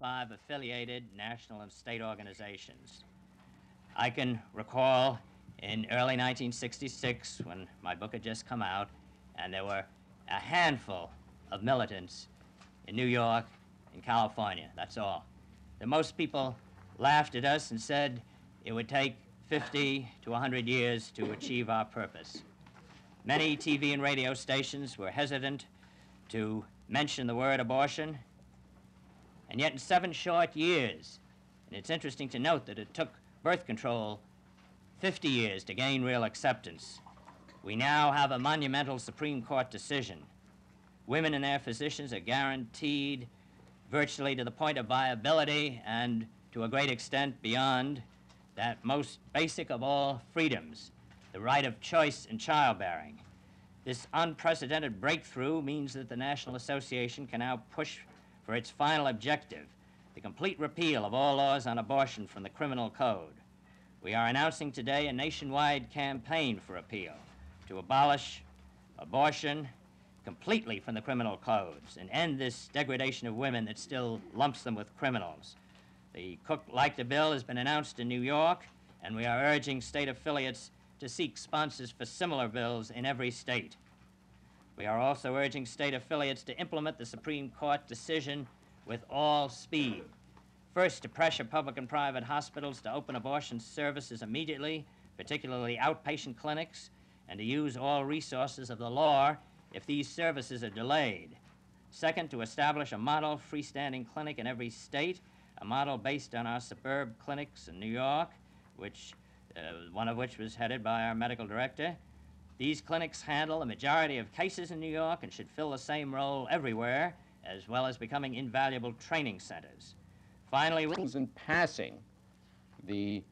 25 affiliated national and state organizations. I can recall in early 1966, when my book had just come out, and there were a handful of militants in New York and California, that's all. The most people laughed at us and said it would take 50 to 100 years to achieve our purpose. Many TV and radio stations were hesitant to mention the word abortion, and yet in 7 short years, and it's interesting to note that it took birth control 50 years to gain real acceptance, we now have a monumental Supreme Court decision. Women and their physicians are guaranteed virtually to the point of viability and to a great extent beyond that most basic of all freedoms, the right of choice in childbearing. This unprecedented breakthrough means that the National Association can now push for its final objective, the complete repeal of all laws on abortion from the criminal code. We are announcing today a nationwide campaign for repeal, to abolish abortion completely from the criminal codes and end this degradation of women that still lumps them with criminals. The Cook Like the Bill has been announced in New York, and we are urging state affiliates to seek sponsors for similar bills in every state. We are also urging state affiliates to implement the Supreme Court decision with all speed. First, to pressure public and private hospitals to open abortion services immediately, particularly outpatient clinics, and to use all resources of the law if these services are delayed. Second, to establish a model freestanding clinic in every state, a model based on our suburb clinics in New York, one of which was headed by our medical director. These clinics handle the majority of cases in New York and should fill the same role everywhere, as well as becoming invaluable training centers. Finally, in passing the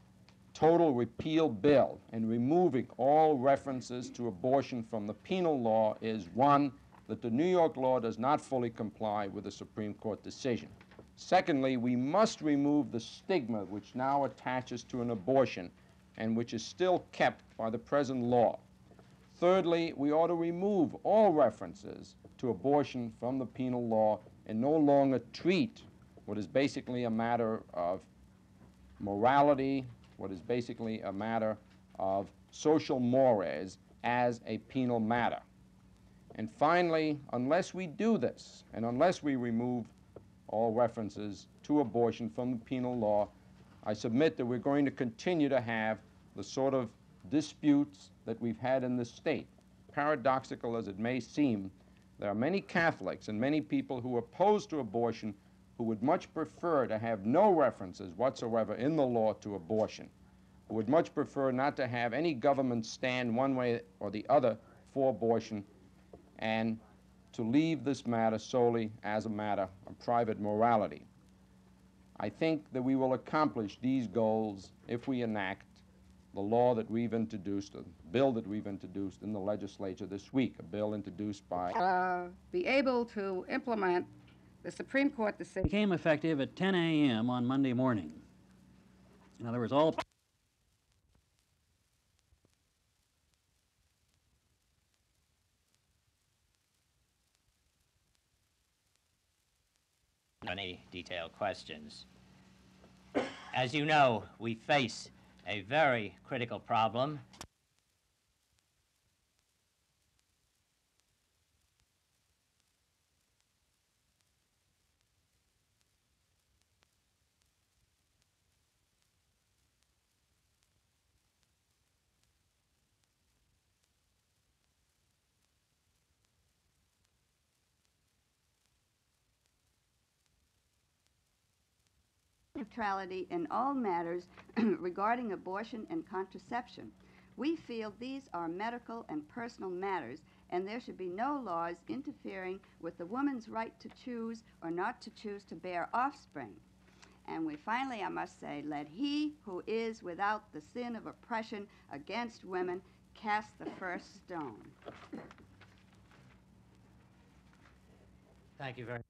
total repeal bill and removing all references to abortion from the penal law is, one, that the New York law does not fully comply with the Supreme Court decision. Secondly, we must remove the stigma which now attaches to an abortion and which is still kept by the present law. Thirdly, we ought to remove all references to abortion from the penal law and no longer treat what is basically a matter of morality, what is basically a matter of social mores as a penal matter. And finally, unless we do this, and unless we remove all references to abortion from the penal law, I submit that we're going to continue to have the sort of disputes that we've had in this state. Paradoxical as it may seem, there are many Catholics and many people who are opposed to abortion who would much prefer to have no references whatsoever in the law to abortion, who would much prefer not to have any government stand one way or the other for abortion, and to leave this matter solely as a matter of private morality. I think that we will accomplish these goals if we enact the law that we've introduced, a bill that we've introduced in the legislature this week, a bill introduced by... Be able to implement the Supreme Court decision. Became effective at 10 a.m. on Monday morning. In other words, all... Any detailed questions. As you know, we face a very critical problem. Neutrality in all matters regarding abortion and contraception. We feel these are medical and personal matters, and there should be no laws interfering with the woman's right to choose or not to choose to bear offspring. And finally, I must say, let he who is without the sin of oppression against women cast the first stone. Thank you very much.